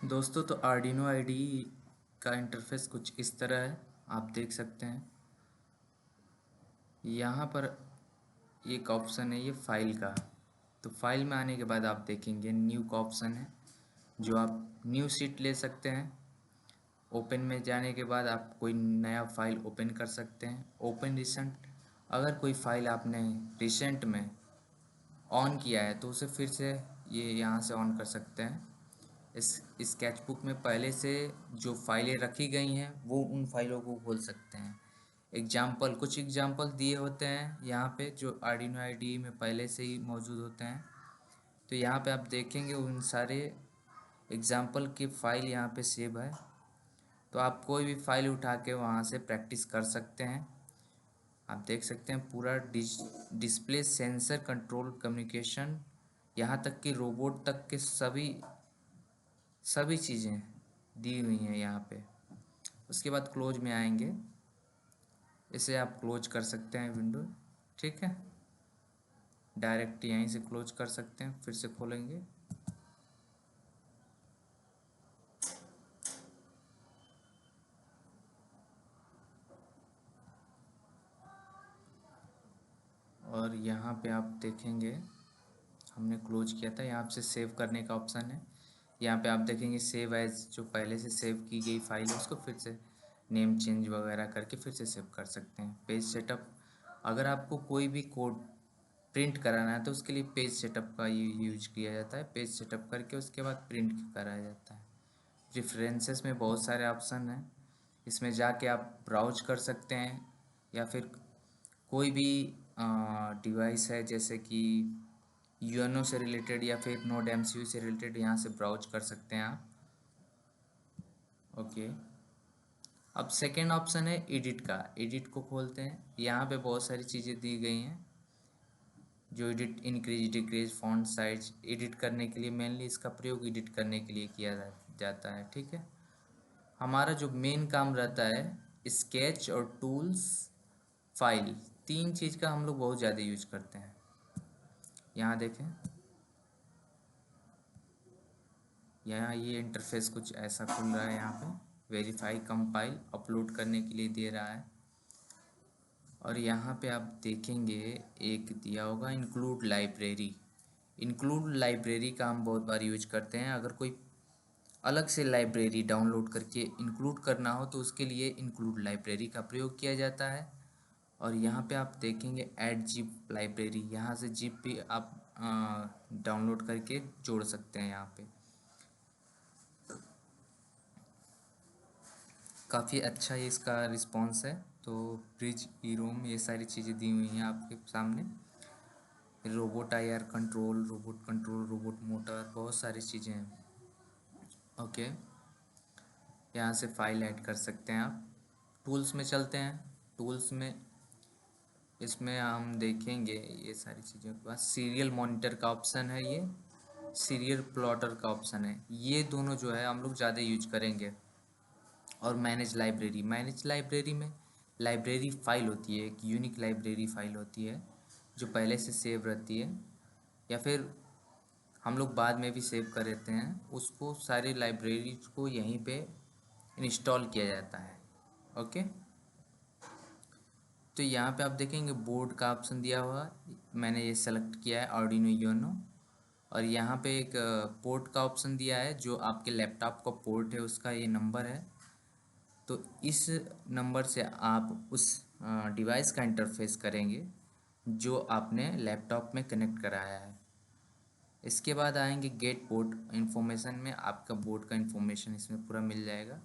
दोस्तों तो Arduino ID का इंटरफेस कुछ इस तरह है। आप देख सकते हैं यहाँ पर एक ऑप्शन है ये फाइल का। तो फाइल में आने के बाद आप देखेंगे न्यू का ऑप्शन है जो आप न्यू शीट ले सकते हैं। ओपन में जाने के बाद आप कोई नया फाइल ओपन कर सकते हैं। ओपन रिसेंट, अगर कोई फाइल आपने रिसेंट में ऑन किया है तो उसे फिर से ये यहाँ से ऑन कर सकते हैं। इस स्केचबुक में पहले से जो फाइलें रखी गई हैं वो उन फाइलों को खोल सकते हैं। कुछ एग्जाम्पल दिए होते हैं यहाँ पे जो आर्डिनो आईडी में पहले से ही मौजूद होते हैं। तो यहाँ पे आप देखेंगे उन सारे एग्जाम्पल की फ़ाइल यहाँ पे सेव है। तो आप कोई भी फाइल उठा के वहाँ से प्रैक्टिस कर सकते हैं। आप देख सकते हैं पूरा डिस्प्ले, सेंसर, कंट्रोल, कम्युनिकेशन, यहाँ तक कि रोबोट तक के सभी चीज़ें दी हुई हैं यहाँ पे। उसके बाद क्लोज में आएंगे, इसे आप क्लोज कर सकते हैं विंडो, ठीक है। डायरेक्ट यहीं से क्लोज कर सकते हैं, फिर से खोलेंगे। और यहाँ पे आप देखेंगे हमने क्लोज किया था, यहाँ से सेव करने का ऑप्शन है। यहाँ पे आप देखेंगे सेव एज, जो पहले से सेव की गई फाइल है उसको फिर से नेम चेंज वगैरह करके फिर से सेव कर सकते हैं। पेज सेटअप, अगर आपको कोई भी कोड प्रिंट कराना है तो उसके लिए पेज सेटअप का ये यूज किया जाता है। पेज सेटअप करके उसके बाद प्रिंट कराया जाता है। प्रेफरेंसेस में बहुत सारे ऑप्शन हैं, इसमें जाके आप ब्राउज कर सकते हैं, या फिर कोई भी डिवाइस है जैसे कि यूएनओ से रिलेटेड या फिर नोड एमसीयू से रिलेटेड, यहाँ से ब्राउज कर सकते हैं आप। ओके, अब सेकेंड ऑप्शन है एडिट का। एडिट को खोलते हैं, यहाँ पे बहुत सारी चीज़ें दी गई हैं जो edit, increase, decrease, font size edit करने के लिए, मेनली इसका प्रयोग एडिट करने के लिए किया जाता है, ठीक है। हमारा जो मेन काम रहता है स्केच और टूल्स, फाइल, तीन चीज़ का हम लोग बहुत ज़्यादा यूज करते हैं। यहाँ देखें, यहाँ ये इंटरफेस कुछ ऐसा खुल रहा है। यहाँ पे वेरीफाई, कंपाइल, अपलोड करने के लिए दे रहा है। और यहाँ पे आप देखेंगे एक दिया होगा इंक्लूड लाइब्रेरी। इंक्लूड लाइब्रेरी का हम बहुत बार यूज करते हैं। अगर कोई अलग से लाइब्रेरी डाउनलोड करके इंक्लूड करना हो तो उसके लिए इंक्लूड लाइब्रेरी का प्रयोग किया जाता है। और यहाँ पे आप देखेंगे ऐड जिप लाइब्रेरी, यहाँ से जिप भी आप डाउनलोड करके जोड़ सकते हैं। यहाँ पे काफ़ी अच्छा ये इसका रिस्पॉन्स है। तो ब्रिज, ईरोम, ये सारी चीज़ें दी हुई हैं आपके सामने। Robot IR control, robot motor, बहुत सारी चीज़ें हैं। ओके, यहाँ से फाइल ऐड कर सकते हैं आप। टूल्स में चलते हैं। टूल्स में इसमें हम देखेंगे ये सारी चीज़ों के बाद सीरियल मॉनिटर का ऑप्शन है, ये सीरियल प्लॉटर का ऑप्शन है। ये दोनों जो है हम लोग ज़्यादा यूज करेंगे। और मैनेज लाइब्रेरी में लाइब्रेरी फ़ाइल होती है, एक यूनिक लाइब्रेरी फ़ाइल होती है जो पहले से सेव रहती है, या फिर हम लोग बाद में भी सेव कर लेते हैं उसको। सारी लाइब्रेरीज को यहीं पे इंस्टॉल किया जाता है। ओके, तो यहाँ पे आप देखेंगे बोर्ड का ऑप्शन दिया हुआ, मैंने ये सेलेक्ट किया है आर्डिनो यूनो। और यहाँ पे एक पोर्ट का ऑप्शन दिया है, जो आपके लैपटॉप का पोर्ट है उसका ये नंबर है। तो इस नंबर से आप उस डिवाइस का इंटरफेस करेंगे जो आपने लैपटॉप में कनेक्ट कराया है। इसके बाद आएंगे गेट पोर्ट इन्फॉर्मेशन में, आपका बोर्ड का इन्फॉर्मेशन इसमें पूरा मिल जाएगा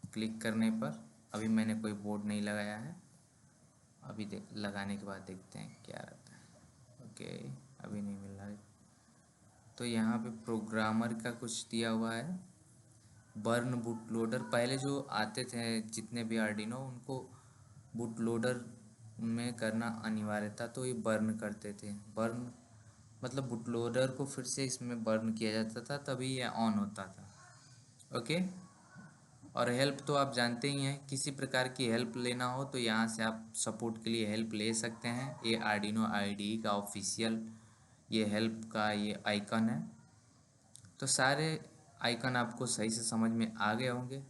क्लिक करने पर। अभी मैंने कोई बोर्ड नहीं लगाया है, अभी लगाने के बाद देखते हैं क्या रहता है। ओके, अभी नहीं मिल रहा है। तो यहाँ पे प्रोग्रामर का कुछ दिया हुआ है, बर्न बूट लोडर। पहले जो आते थे जितने भी आर्डिनो, उनको बूट लोडर में करना अनिवार्य था, तो ये बर्न करते थे। बर्न मतलब बूट लोडर को फिर से इसमें बर्न किया जाता था, तभी ये ऑन होता था। ओके, और हेल्प तो आप जानते ही हैं, किसी प्रकार की हेल्प लेना हो तो यहाँ से आप सपोर्ट के लिए हेल्प ले सकते हैं। ये आर्डिनो आईडी का ऑफिशियल ये हेल्प का ये आइकन है। तो सारे आइकन आपको सही से समझ में आ गए होंगे,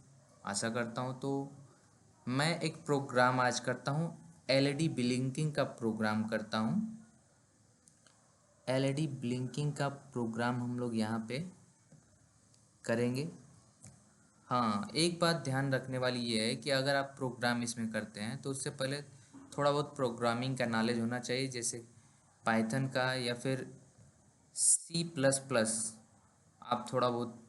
आशा करता हूँ। तो मैं एक प्रोग्राम आज करता हूँ, एलईडी ब्लिंकिंग का प्रोग्राम करता हूँ। एलईडी ब्लिंकिंग का प्रोग्राम हम लोग यहाँ पे करेंगे। हाँ, एक बात ध्यान रखने वाली ये है कि अगर आप प्रोग्राम इसमें करते हैं तो उससे पहले थोड़ा बहुत प्रोग्रामिंग का नॉलेज होना चाहिए, जैसे पाइथन का या फिर C++। आप थोड़ा बहुत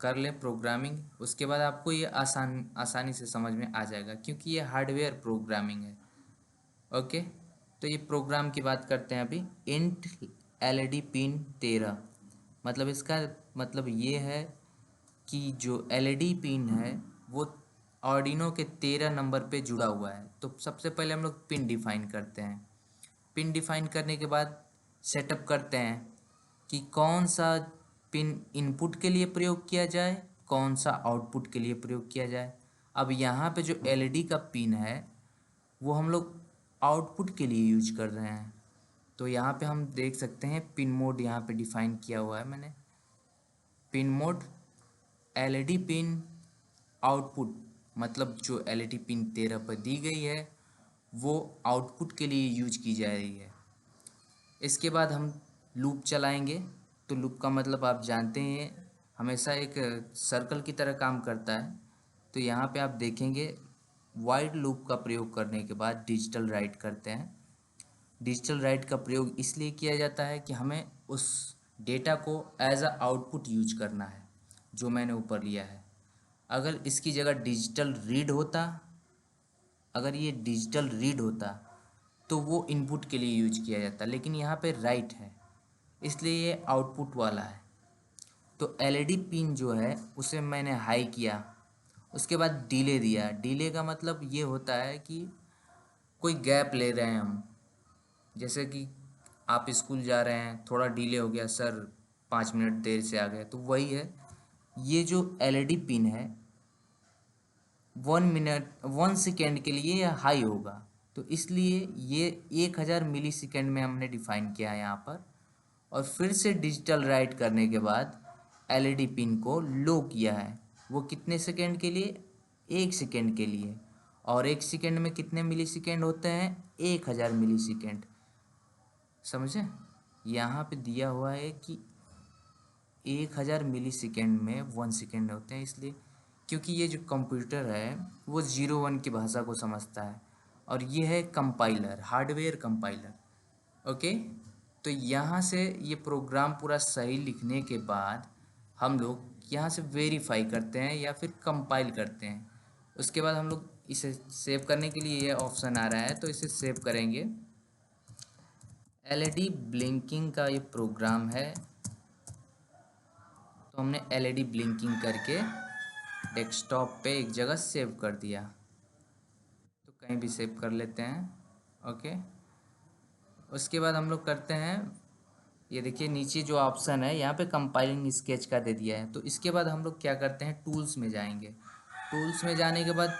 कर लें प्रोग्रामिंग, उसके बाद आपको ये आसानी से समझ में आ जाएगा, क्योंकि ये हार्डवेयर प्रोग्रामिंग है। ओके, तो ये प्रोग्राम की बात करते हैं अभी। इंट एलईडी पिन 13, मतलब इसका मतलब ये है कि जो एलईडी पिन है वो आर्डिनो के 13 नंबर पे जुड़ा हुआ है। तो सबसे पहले हम लोग पिन डिफाइन करते हैं। पिन डिफाइन करने के बाद सेटअप करते हैं कि कौन सा पिन इनपुट के लिए प्रयोग किया जाए, कौन सा आउटपुट के लिए प्रयोग किया जाए। अब यहाँ पे जो एलईडी का पिन है वो हम लोग आउटपुट के लिए यूज कर रहे हैं। तो यहाँ पे हम देख सकते हैं पिन मोड यहाँ पे डिफाइन किया हुआ है मैंने। Pin mode LED pin output, मतलब जो एलईडी पिन 13 पर दी गई है वो आउटपुट के लिए यूज की जा रही है। इसके बाद हम लूप चलाएंगे। तो लूप का मतलब आप जानते हैं, हमेशा एक सर्कल की तरह काम करता है। तो यहाँ पे आप देखेंगे वाइड लूप का प्रयोग करने के बाद डिजिटल राइट करते हैं। डिजिटल राइट का प्रयोग इसलिए किया जाता है कि हमें उस डेटा को एज अ आउटपुट यूज करना है जो मैंने ऊपर लिया है। अगर इसकी जगह डिजिटल रीड होता, अगर ये डिजिटल रीड होता तो वो इनपुट के लिए यूज किया जाता, लेकिन यहाँ पे राइट है इसलिए ये आउटपुट वाला है। तो एलईडी पिन जो है उसे मैंने हाई किया, उसके बाद डिले दिया। डिले का मतलब ये होता है कि कोई गैप ले रहे हैं हम, जैसे कि आप स्कूल जा रहे हैं, थोड़ा डिले हो गया, सर 5 मिनट देर से आ गए, तो वही है। ये जो एलईडी पिन है 1 सेकेंड के लिए हाई होगा, तो इसलिए ये 1000 मिली सेकेंड में हमने डिफाइन किया है यहाँ पर। और फिर से डिजिटल राइट करने के बाद एलईडी पिन को लो किया है। वो कितने सेकेंड के लिए? 1 सेकेंड के लिए। और 1 सेकेंड में कितने मिली सेकेंड होते हैं? 1000 मिली सेकेंड। समझे? यहाँ पे दिया हुआ है कि 1000 मिली सेकेंड में 1 सेकेंड होते हैं, इसलिए क्योंकि ये जो कंप्यूटर है वो 0 1 की भाषा को समझता है, और ये है कंपाइलर, हार्डवेयर कंपाइलर। ओके, तो यहाँ से ये प्रोग्राम पूरा सही लिखने के बाद हम लोग यहाँ से वेरीफाई करते हैं या फिर कंपाइल करते हैं। उसके बाद हम लोग इसे सेव करने के लिए ये ऑप्शन आ रहा है, तो इसे सेव करेंगे। एलईडी ब्लिंकिंग का ये प्रोग्राम है, तो हमने एलईडी ब्लिंकिंग करके डेस्कटॉप पे एक जगह सेव कर दिया। तो कहीं भी सेव कर लेते हैं। ओके, उसके बाद हम लोग करते हैं, ये देखिए नीचे जो ऑप्शन है यहाँ पे कंपाइलिंग स्केच का दे दिया है। तो इसके बाद हम लोग क्या करते हैं, टूल्स में जाएंगे। टूल्स में जाने के बाद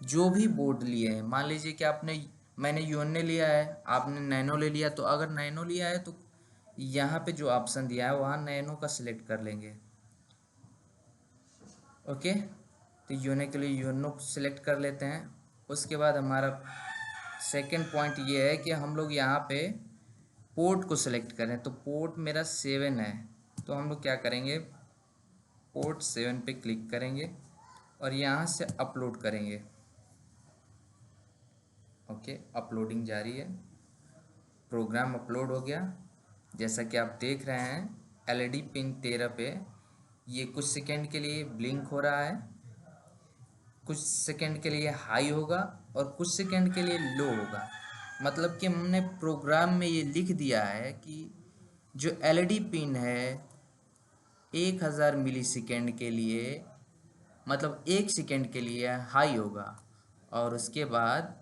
जो भी बोर्ड लिए हैं, मान लीजिए कि मैंने यूएनए लिया है, आपने नैनो ले लिया, तो अगर नैनो लिया है तो यहाँ पे जो ऑप्शन दिया है वहाँ नैनो का सिलेक्ट कर लेंगे। ओके, तो यूएनए के लिए यूएनओ सिलेक्ट कर लेते हैं। उसके बाद हमारा सेकंड पॉइंट ये है कि हम लोग यहाँ पे पोर्ट को सिलेक्ट करें। तो पोर्ट मेरा 7 है, तो हम लोग क्या करेंगे, पोर्ट 7 पे क्लिक करेंगे और यहाँ से अपलोड करेंगे। ओके, अपलोडिंग जारी है, प्रोग्राम अपलोड हो गया। जैसा कि आप देख रहे हैं एलईडी पिन 13 पे ये कुछ सेकंड के लिए ब्लिंक हो रहा है, कुछ सेकंड के लिए हाई होगा और कुछ सेकंड के लिए लो होगा। मतलब कि हमने प्रोग्राम में ये लिख दिया है कि जो एलईडी पिन है 1000 मिली सेकेंड के लिए, मतलब 1 सेकेंड के लिए हाई होगा और उसके बाद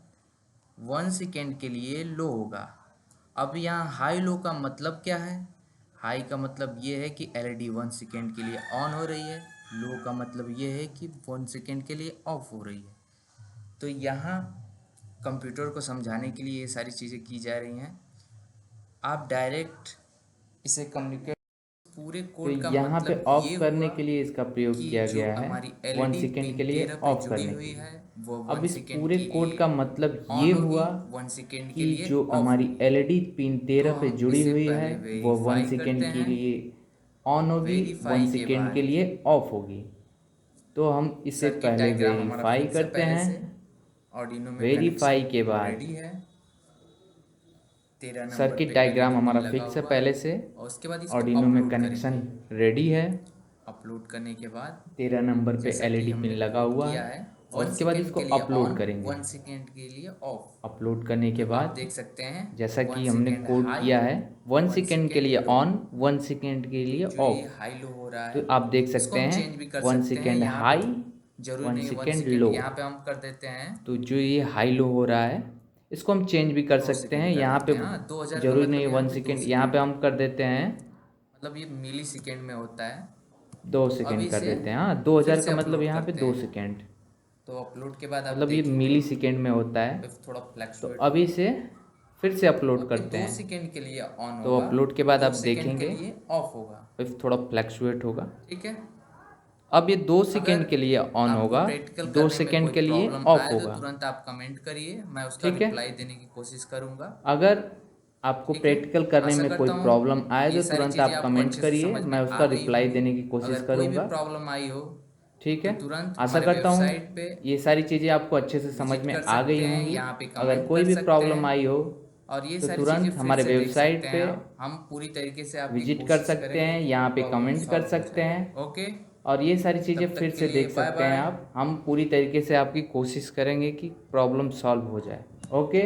1 सेकेंड के लिए लो होगा। अब यहाँ हाई लो का मतलब क्या है? हाई का मतलब ये है कि एलईडी 1 सेकेंड के लिए ऑन हो रही है, लो का मतलब ये है कि 1 सेकेंड के लिए ऑफ हो रही है। तो यहाँ कंप्यूटर को समझाने के लिए ये सारी चीज़ें की जा रही हैं। आप डायरेक्ट इसे कम्युनिकेट पूरे तो कोड का यहाँ पे मतलब ऑफ ये करने हुआ के लिए इसका प्रयोग कि किया जो गया है, हमारी 1 एलईडी सेकेंड पिन के लिए 13 पे ऑफ जुड़ी करने के हुई लिए। है वो अब 1 इस सेकेंड पूरे के कोड लिए का मतलब ये ऑन होगी, हुआ 1 सेकेंड के कि लिए जो ऑफ हमारी होगी। एलईडी पिन तो 13 पे हम जुड़ी इसे हुई है पहले वो 1 वेरीफाई करते सेकेंड के हैं। लिए ऑन होगी, वेरीफाई 1 के सेकेंड के बाद लिए ऑफ होगी। तो हम इसे सर्किट पहले डायग्राम हमारा वेरीफाई फिक्स है करते पहले हैं। से। आर्डिनो में वेरीफाई कनेक्शन के बाद रेडी है, 13 नंबर सर्किट पे डायग्राम एलईडी पिन हमारा लगा फिक्स है हुआ है। पहले से। और उसके बाद इसको आर्डिनो में अपलोड कनेक्शन करेंगे। रेडी है। अपलोड करने के बाद 13 नंबर पे जैसा कि एलईडी पिन हमने लगा कोड हुआ किया है। है, और 1 उसके बाद सेकेंड इसको के लिए अपलोड ऑन, करेंगे। 1 सेकेंड के लिए ऑफ। अपलोड करने के तो आप बाद देख सकते हैं जैसा 1 कि हमने सेकेंड कोड हाई, किया है 1 1 सेकेंड के सेकेंड लिए लो। ऑन, 1 सेकेंड के लिए जो ये ऑफ। हाई लो हो रहा तो है आप देख इसको सकते हम हैं चेंज भी कर 1 सकते हैं सेकेंड यहाँ पे। हाई, जरूरी 1 नहीं है 1 सेकेंड सेकेंड, लो। यहाँ पे हम कर देते हैं तो जो ये हाई लो हो रहा है इसको हम चेंज भी कर 2 सकते हैं सेकेंड कर यहाँ देते पे। हैं। हाँ, 2000 का जरूरी नहीं मतलब है यहाँ 1 पे 2 सेकेंड, यहाँ पे सेकेंड, हम कर देते हैं मतलब ये मिली सेकेंड में होता है। 2 अब सेकेंड कर इसे देते हैं। हाँ, फिर 2000 से का मतलब अपलोड यहाँ पे करते 2 हैं। सेकेंड, तो अपलोड के बाद आप मतलब ये देखेंगे मिली सेकेंड में होता है। वेव थोड़ा तो फ्लैक्चुएट अभी होगा। से फिर से अपलोड अब ये करते 2 हैं। सेकेंड के लिए ऑन तो होगा, अपलोड के बाद 2 आप सेकेंड के देखेंगे लिए ऑफ होगा। फिर थोड़ा फ्लैक्चुएट होगा। ठीक है। अब ये 2 अगर सेकेंड के लिए ऑन आपको होगा, प्रैक्टिकल 2 करने में सेकेंड कोई के लिए प्रॉब्लम ऑफ आए तो होगा। तुरंत आप कमेंट करिए, मैं उसका ठीक है। रिप्लाई देने की कोशिश करूँगा। अगर आपको ठीक है। प्रैक्टिकल करने आशा में कोई करता हूँ प्रॉब्लम आए ये तो सारी तुरंत चीज़ें आप आपको कमेंट अच्छे से करिए, समझ में मैं आ उसका गई रिप्लाई होंगी। देने की कोशिश अगर कोई भी करूँगा। प्रॉब्लम आई हो ठीक तो है। तुरंत आशा हमारे करता हूँ वेबसाइट पे ये सारी चीज़ें आपको अच्छे से समझ विजिट में कर आ गई सकते हैं, होंगी। यहाँ पे अगर कमेंट कोई कर भी सकते प्रॉब्लम हैं। आई हो और ये तो सारी चीज़ें तुरंत फिर हमारे से देख सकते वेबसाइट हैं पे आप। हम पूरी तरीके से आपकी विजिट कर कोशिश सकते करेंगे हैं, कि यहाँ पे प्रॉब्लम कमेंट कर सॉल्व हो सकते जाए। हैं। ओके, और ये सारी चीज़ें तब फिर तक के से लिए देख बाय सकते हैं बाय। आप। हम पूरी तरीके से आपकी कोशिश करेंगे कि प्रॉब्लम सॉल्व हो जाए। ओके।